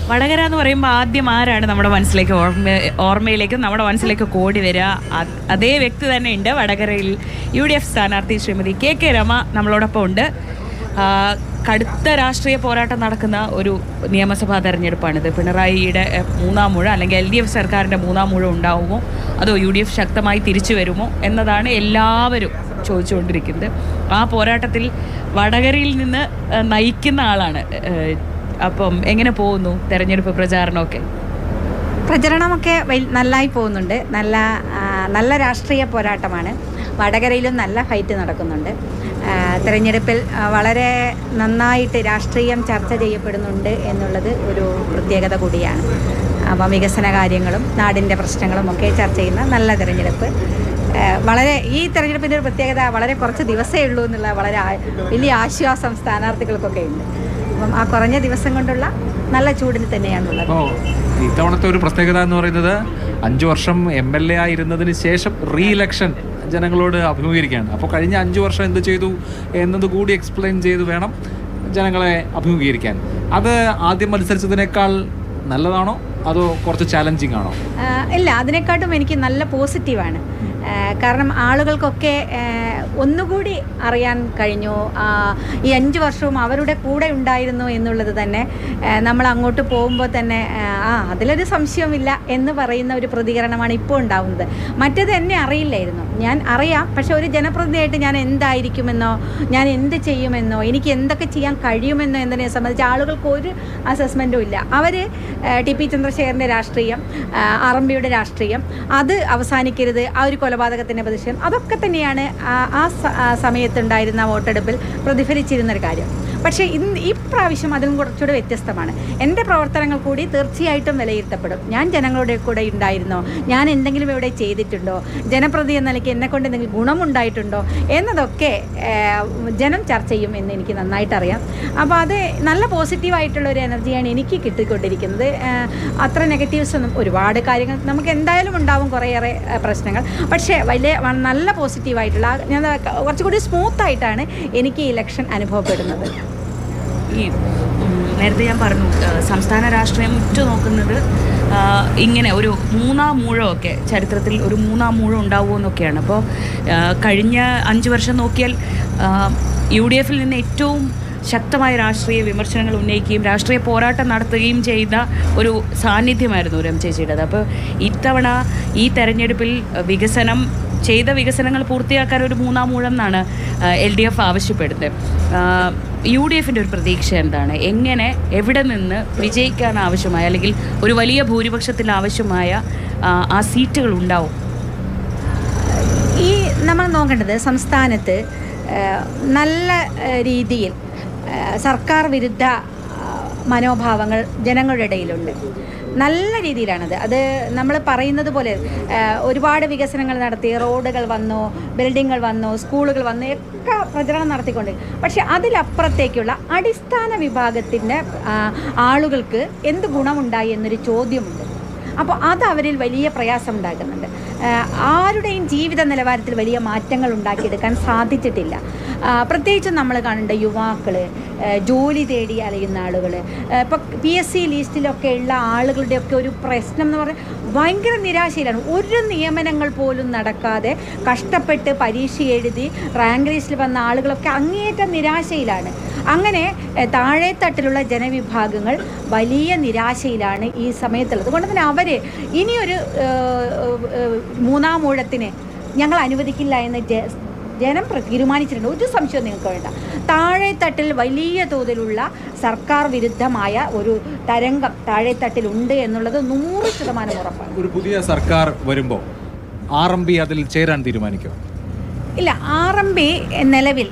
വടകര എന്ന് പറയുമ്പോൾ ആദ്യം ആരാണ് നമ്മുടെ മനസ്സിലേക്ക് ഓർമ്മയിലേക്ക് നമ്മുടെ മനസ്സിലേക്ക് കോടി വരിക? അതേ വ്യക്തി തന്നെ ഉണ്ട്. വടകരയിൽ UDF സ്ഥാനാർത്ഥി ശ്രീമതി KK രമ നമ്മളോടൊപ്പം ഉണ്ട്. കടുത്ത രാഷ്ട്രീയ പോരാട്ടം നടക്കുന്ന ഒരു നിയമസഭാ തെരഞ്ഞെടുപ്പാണിത്. പിണറായിയുടെ മൂന്നാം മൂഴ അല്ലെങ്കിൽ LDF സർക്കാരിൻ്റെ മൂന്നാം മൂഴ ഉണ്ടാവുമോ അതോ UDF ശക്തമായി തിരിച്ചു വരുമോ എന്നതാണ് എല്ലാവരും ചോദിച്ചുകൊണ്ടിരിക്കുന്നത്. ആ പോരാട്ടത്തിൽ വടകരയിൽ നിന്ന് നയിക്കുന്ന ആളാണ്. അപ്പം എങ്ങനെ പോകുന്നു തെരഞ്ഞെടുപ്പ് പ്രചാരണമൊക്കെ? പ്രചരണമൊക്കെ നന്നായി പോകുന്നുണ്ട്. നല്ല രാഷ്ട്രീയ പോരാട്ടമാണ്. വടകരയിലും നല്ല ഫൈറ്റ് നടക്കുന്നുണ്ട്. തെരഞ്ഞെടുപ്പിൽ വളരെ നന്നായിട്ട് രാഷ്ട്രീയം ചർച്ച ചെയ്യപ്പെടുന്നുണ്ട് എന്നുള്ളത് ഒരു പ്രത്യേകത കൂടിയാണ്. അപ്പം വികസന കാര്യങ്ങളും നാടിൻ്റെ പ്രശ്നങ്ങളും ഒക്കെ ചർച്ച ചെയ്യുന്ന നല്ല തെരഞ്ഞെടുപ്പ്. ഈ തെരഞ്ഞെടുപ്പിൻ്റെ ഒരു പ്രത്യേകത വളരെ കുറച്ച് ദിവസമേ ഉള്ളൂ എന്നുള്ള വളരെ വലിയ ആശ്വാസം സ്ഥാനാർത്ഥികൾക്കൊക്കെ ഉണ്ട്. അപ്പം ആ കുറഞ്ഞ ദിവസം കൊണ്ടുള്ള നല്ല ചൂടിൽ തന്നെയാണുള്ളത്. ഇത്തവണത്തെ ഒരു പ്രത്യേകത എന്ന് പറയുന്നത് 5 വർഷം MLA ആയിരുന്നതിന് ശേഷം റീഇലക്ഷൻ ജനങ്ങളോട് അഭിമുഖീകരിക്കുകയാണ്. അപ്പോൾ കഴിഞ്ഞ 5 വർഷം എന്ത് ചെയ്തു എന്നത് കൂടി എക്സ്പ്ലെയിൻ ചെയ്ത് വേണം ജനങ്ങളെ അഭിമുഖീകരിക്കാൻ. അത് ആദ്യം മത്സരിച്ചതിനേക്കാൾ നല്ലതാണോ അതോ കുറച്ച് ചാലഞ്ചിങ് ആണോ? ഇല്ല, അതിനെക്കാട്ടും എനിക്ക് നല്ല പോസിറ്റീവാണ്. കാരണം ആളുകൾക്കൊക്കെ ഒന്നുകൂടി അറിയാൻ കഴിഞ്ഞു. ഈ 5 വർഷവും അവരുടെ കൂടെ ഉണ്ടായിരുന്നു എന്നുള്ളത് തന്നെ നമ്മൾ അങ്ങോട്ട് പോകുമ്പോൾ തന്നെ അതിലൊരു സംശയമില്ല എന്ന് പറയുന്ന ഒരു പ്രതികരണമാണ് ഇപ്പോൾ ഉണ്ടാവുന്നത്. മറ്റേത് എന്നെ അറിയില്ലായിരുന്നു. ഞാൻ അറിയാം, പക്ഷെ ഒരു ജനപ്രതിനിധിയായിട്ട് ഞാൻ എന്തായിരിക്കുമെന്നോ ഞാൻ എന്ത് ചെയ്യുമെന്നോ എനിക്ക് എന്തൊക്കെ ചെയ്യാൻ കഴിയുമെന്നോ എന്നതിനെ സംബന്ധിച്ച് ആളുകൾക്ക് ഒരു അസസ്മെൻറ്റും ഇല്ല. അവർ TP ചന്ദ്രശേഖരൻ്റെ രാഷ്ട്രീയം, RMBയുടെ രാഷ്ട്രീയം, അത് അവസാനിക്കരുത്, ആ ഒരു കൊലപാതകത്തിൻ്റെ പ്രതിഷേധം, അതൊക്കെ തന്നെയാണ് ആ സമയത്തുണ്ടായിരുന്ന വോട്ടെടുപ്പിൽ പ്രതിഫലിച്ചിരുന്നൊരു കാര്യം. പക്ഷേ ഈ പ്രാവശ്യം അതിലും കുറച്ചുകൂടെ വ്യത്യസ്തമാണ്. എൻ്റെ പ്രവർത്തനങ്ങൾ കൂടി തീർച്ചയായിട്ടും വിലയിരുത്തപ്പെടും. ഞാൻ ജനങ്ങളുടെ കൂടെ ഉണ്ടായിരുന്നോ, ഞാൻ എന്തെങ്കിലും ഇവിടെ ചെയ്തിട്ടുണ്ടോ, ജനപ്രതി എന്ന നിലയ്ക്ക് എന്നെക്കൊണ്ട് എന്തെങ്കിലും ഗുണമുണ്ടായിട്ടുണ്ടോ എന്നതൊക്കെ ജനം ചർച്ച ചെയ്യും എന്ന് എനിക്ക് നന്നായിട്ടറിയാം. അപ്പോൾ അത് നല്ല പോസിറ്റീവായിട്ടുള്ള ഒരു എനർജിയാണ് എനിക്ക് കിട്ടിക്കൊണ്ടിരിക്കുന്നത്. അത്ര നെഗറ്റീവ്സ് ഒന്നും, ഒരുപാട് കാര്യങ്ങൾ നമുക്ക് എന്തായാലും ഉണ്ടാവും, കുറേയേറെ പ്രശ്നങ്ങൾ. പക്ഷേ നല്ല പോസിറ്റീവായിട്ടുള്ള ഞാൻ കുറച്ചുകൂടി സ്മൂത്തായിട്ടാണ് എനിക്ക് ഈ ഇലക്ഷൻ അനുഭവപ്പെടുന്നത്. ഈ നേരത്തെ ഞാൻ പറഞ്ഞു, സംസ്ഥാന രാഷ്ട്രീയം ഉറ്റുനോക്കുന്നത് ഇങ്ങനെ ഒരു മൂന്നാം മൂഴമൊക്കെ ചരിത്രത്തിൽ ഒരു മൂന്നാം മൂഴം ഉണ്ടാവുമെന്നൊക്കെയാണ്. അപ്പോൾ കഴിഞ്ഞ 5 വർഷം നോക്കിയാൽ UDFിൽ നിന്ന് ഏറ്റവും ശക്തമായ രാഷ്ട്രീയ വിമർശനങ്ങൾ ഉന്നയിക്കുകയും രാഷ്ട്രീയ പോരാട്ടം നടത്തുകയും ചെയ്ത ഒരു സാന്നിധ്യമായിരുന്നു രമ ചേച്ചിയുടേത്. അപ്പോൾ ഇത്തവണ ഈ തെരഞ്ഞെടുപ്പിൽ ചെയ്ത വികസനങ്ങൾ പൂർത്തിയാക്കാൻ ഒരു മൂന്നാം മൂഴം എന്നാണ് LDF ആവശ്യപ്പെടുന്നത്. UDFിൻ്റെ ഒരു പ്രതീക്ഷ എന്താണ്? എങ്ങനെ, എവിടെ നിന്ന് വിജയിക്കാൻ ആവശ്യമായ അല്ലെങ്കിൽ ഒരു വലിയ ഭൂരിപക്ഷത്തിൽ ആവശ്യമായ ആ സീറ്റുകൾ ഉണ്ടാവും? നമ്മൾ നോക്കേണ്ടത് സംസ്ഥാനത്ത് നല്ല രീതിയിൽ സർക്കാർ വിരുദ്ധ മനോഭാവങ്ങൾ ജനങ്ങളുടെ ഇടയിലുണ്ട്. നല്ല രീതിയിലാണത്. അത് നമ്മൾ പറയുന്നത് പോലെ ഒരുപാട് വികസനങ്ങൾ നടത്തി, റോഡുകൾ വന്നു, ബിൽഡിങ്ങുകൾ വന്നു, സ്കൂളുകൾ വന്നു, ഒക്കെ പ്രചരണം നടത്തിക്കൊണ്ട്. പക്ഷെ അതിലപ്പുറത്തേക്കുള്ള അടിസ്ഥാന വിഭാഗത്തിൻ്റെ ആളുകൾക്ക് എന്ത് ഗുണമുണ്ടായി എന്നൊരു ചോദ്യമുണ്ട്. അപ്പോൾ അത് അവരിൽ വലിയ പ്രയാസം ഉണ്ടാക്കുന്നുണ്ട്. ആരുടെയും ജീവിത നിലവാരത്തിൽ വലിയ മാറ്റങ്ങൾ ഉണ്ടാക്കിയെടുക്കാൻ സാധിച്ചിട്ടില്ല. പ്രത്യേകിച്ചും നമ്മൾ കാണേണ്ട യുവാക്കൾ, ജോലി തേടി അലയുന്ന ആളുകൾ, ഇപ്പോൾ PSC ലിസ്റ്റിലൊക്കെ ഉള്ള ആളുകളുടെയൊക്കെ ഒരു പ്രശ്നം എന്ന് പറഞ്ഞാൽ ഭയങ്കര നിരാശയിലാണ്. ഒരു നിയമനങ്ങൾ പോലും നടക്കാതെ കഷ്ടപ്പെട്ട് പരീക്ഷ എഴുതി റാങ്ക് ലിസ്റ്റിൽ വന്ന ആളുകളൊക്കെ അങ്ങേയറ്റം നിരാശയിലാണ്. അങ്ങനെ താഴെത്തട്ടിലുള്ള ജനവിഭാഗങ്ങൾ വലിയ നിരാശയിലാണ് ഈ സമയത്തുള്ളത്. അതുകൊണ്ട് തന്നെ അവർ ഇനിയൊരു മൂന്നാം ഊഴത്തിന് ഞങ്ങൾ അനുവദിക്കില്ല എന്ന് ജനം തീരുമാനിച്ചിട്ടുണ്ട്. ഒരു സംശയവും നിങ്ങൾക്ക് വേണ്ട. താഴെത്തട്ടിൽ വലിയ തോതിലുള്ള സർക്കാർ വിരുദ്ധമായ ഒരു തരംഗം താഴെത്തട്ടിലുണ്ട് എന്നുള്ളത് 100% ഉറപ്പാണ്. ഒരു പുതിയ സർക്കാർ വരുമ്പോൾ RMB അതിൽ ചേരാൻ തീരുമാനിക്കും? ഇല്ല, RMB നിലവിൽ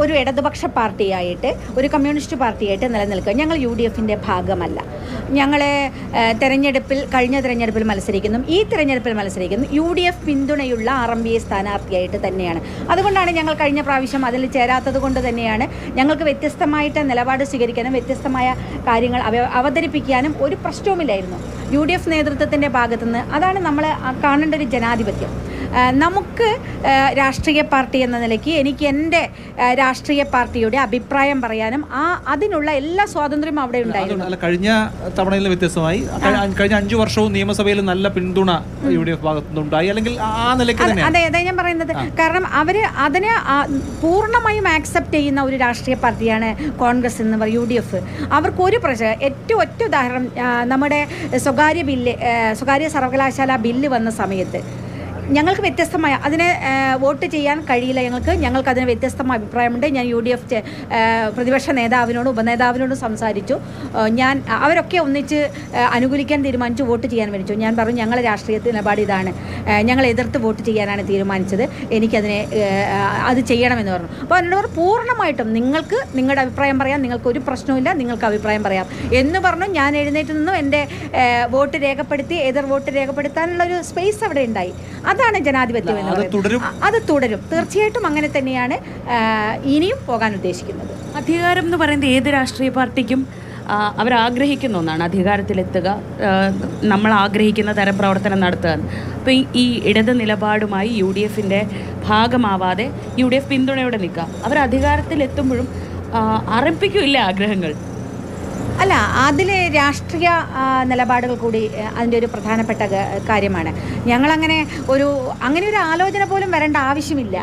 ഒരു ഇടതുപക്ഷ പാർട്ടിയായിട്ട്, ഒരു കമ്മ്യൂണിസ്റ്റ് പാർട്ടിയായിട്ട് നിലനിൽക്കുക. ഞങ്ങൾ UDFിൻ്റെ ഭാഗമല്ല. ഞങ്ങൾ കഴിഞ്ഞ തിരഞ്ഞെടുപ്പിൽ മത്സരിക്കുന്നു, ഈ തിരഞ്ഞെടുപ്പിൽ മത്സരിക്കുന്നു UDF പിന്തുണയുള്ള RMPA സ്ഥാനാർത്ഥിയായിട്ട് തന്നെയാണ്. അതുകൊണ്ടാണ് ഞങ്ങൾ കഴിഞ്ഞ പ്രാവശ്യം അതിൽ ചേരാത്തത് കൊണ്ട് തന്നെയാണ് ഞങ്ങൾക്ക് വ്യത്യസ്തമായിട്ട് നിലപാട് സ്വീകരിക്കാനും വ്യത്യസ്തമായ കാര്യങ്ങൾ അവതരിപ്പിക്കാനും ഒരു പ്രശ്നവുമില്ലായിരുന്നു UDF നേതൃത്വത്തിൻ്റെ ഭാഗത്തുനിന്ന്. അതാണ് നമ്മൾ കാണേണ്ട ഒരു ജനാധിപത്യം. നമുക്ക് രാഷ്ട്രീയ പാർട്ടി എന്ന നിലയ്ക്ക് എനിക്ക് എൻ്റെ രാഷ്ട്രീയ പാർട്ടിയുടെ അഭിപ്രായം പറയാനും അതിനുള്ള എല്ലാ സ്വാതന്ത്ര്യവും അവിടെ ഉണ്ടായിരുന്നു. കഴിഞ്ഞ തവണയിൽ വ്യത്യസ്തമായി കഴിഞ്ഞ 5 വർഷവും നിയമസഭയിൽ നല്ല പിന്തുണ UDF ഭാഗത്തുനിന്നുണ്ടായി, അല്ലെങ്കിൽ ആ നിലയ്ക്ക് തന്നെ. അതെ ഞാൻ പറയുന്നത്. കാരണം അവർ അതിനെ പൂർണ്ണമായും ആക്സെപ്റ്റ് ചെയ്യുന്ന ഒരു രാഷ്ട്രീയ പാർട്ടിയാണ് കോൺഗ്രസ് എന്ന് പറയുന്ന UDF. അവർക്കൊരു ഏറ്റവും ഒറ്റ ഉദാഹരണം, നമ്മുടെ സ്വകാര്യ സർവകലാശാല ബില്ല് വന്ന സമയത്ത് ഞങ്ങൾക്ക് വ്യത്യസ്തമായ അതിനെ വോട്ട് ചെയ്യാൻ കഴിയില്ല. ഞങ്ങൾക്ക് അതിന് വ്യത്യസ്തമായ അഭിപ്രായമുണ്ട്. ഞാൻ UDF പ്രതിപക്ഷ നേതാവിനോടും ഉപനേതാവിനോടും സംസാരിച്ചു. അവരൊക്കെ ഒന്നിച്ച് അനുകൂലിക്കാൻ തീരുമാനിച്ചു, വോട്ട് ചെയ്യാൻ വേണ്ടിച്ചു. ഞാൻ പറഞ്ഞു ഞങ്ങളുടെ രാഷ്ട്രീയ നിലപാട് ഇതാണ്, ഞങ്ങൾ എതിർത്ത് വോട്ട് ചെയ്യാനാണ് തീരുമാനിച്ചത്, എനിക്കതിനെ അത് ചെയ്യണമെന്ന് പറഞ്ഞു. അപ്പോൾ എന്നോട് പൂർണ്ണമായിട്ടും നിങ്ങൾക്ക് നിങ്ങളുടെ അഭിപ്രായം പറയാം, നിങ്ങൾക്ക് ഒരു പ്രശ്നവുമില്ല, നിങ്ങൾക്ക് അഭിപ്രായം പറയാം എന്ന് പറഞ്ഞു. ഞാൻ എഴുന്നേറ്റ് നിന്നും എൻ്റെ വോട്ട് രേഖപ്പെടുത്തി, എതിർ വോട്ട് രേഖപ്പെടുത്താനുള്ള ഒരു സ്പേസ് അവിടെ ഉണ്ടായി. അതാണ് ജനാധിപത്യം എന്ന് പറയുന്നത്. അത് തുടരും, തീർച്ചയായിട്ടും അങ്ങനെ തന്നെയാണ് ഇനിയും പോകാൻ ഉദ്ദേശിക്കുന്നത്. അധികാരം എന്ന് പറയുന്നത് ഏത് രാഷ്ട്രീയ പാർട്ടിക്കും അവരാഗ്രഹിക്കുന്ന ഒന്നാണ്, അധികാരത്തിലെത്തുക, നമ്മൾ ആഗ്രഹിക്കുന്ന തരം പ്രവർത്തനം നടത്തുക. അപ്പോൾ ഈ ഇടത് നിലപാടുമായി UDFൻ്റെ ഭാഗമാവാതെ UDF പിന്തുണയോടെ നിൽക്കുക. അവർ അധികാരത്തിലെത്തുമ്പോഴും അർപ്പിക്കില്ല ആഗ്രഹങ്ങൾ. അല്ല, അതിൽ രാഷ്ട്രീയ നിലപാടുകൾ കൂടി അതിൻ്റെ ഒരു പ്രധാനപ്പെട്ട കാര്യമാണ്. ഞങ്ങളങ്ങനെ ഒരു ആലോചന പോലും വരേണ്ട ആവശ്യമില്ല.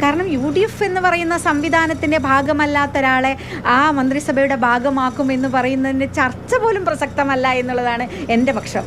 കാരണം UDF എന്ന് പറയുന്ന സംവിധാനത്തിൻ്റെ ഭാഗമല്ലാത്ത ഒരാളെ ആ മന്ത്രിസഭയുടെ ഭാഗമാക്കുമെന്ന് പറയുന്നതിൻ്റെ ചർച്ച പോലും പ്രസക്തമല്ല എന്നുള്ളതാണ് എൻ്റെ പക്ഷം.